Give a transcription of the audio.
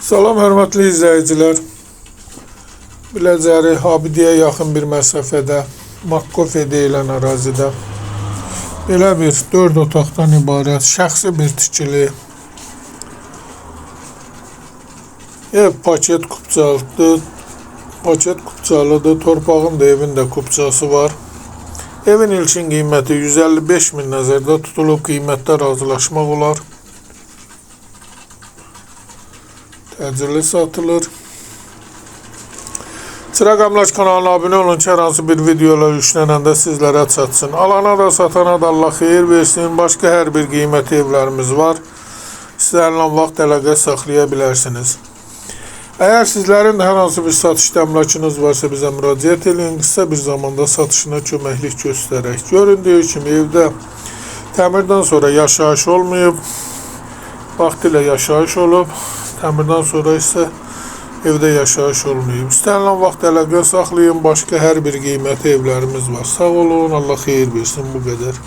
Salam hörmətli izləyicilər. Biləcəri Abidiyə yaxın bir məsafədə Makkofe deyilən ərazidə belə bir 4 otaqdan ibarət şəxsi bir tikili ev paket kupçalıdır. Torpağın da evin də kupçası var. Evin ilkin qiyməti 155 min nəzərdə tutulub, qiymətdə razılaşmaq olar. Təcili satılır. Çıraq Əmlak kanalına abunə olun ki, hər hansı bir videolar yüklənəndə sizlərə çatsın. Alana da satana da Allah xeyir versin. Başqa hər bir qiymətli evlərimiz var. İstənilən vaxt əlaqə saxlaya bilərsiniz. Əgər sizlərin hər hansı bir satış əmlakınız varsa bizə müraciət edin. Qısa bir zamanda satışına köməklik göstərək. Göründüyü kimi evdə təmirdən sonra yaşayış olmayıb. Vaxtilə yaşayış olub. Təmirdən sonra isə evdə yaşayış olmayıb. İstənilən vaxt əlaqə saxlayın. Başqa hər bir qiymətli evlərimiz var. Sağ olun, Allah xeyir versin, bu qədər.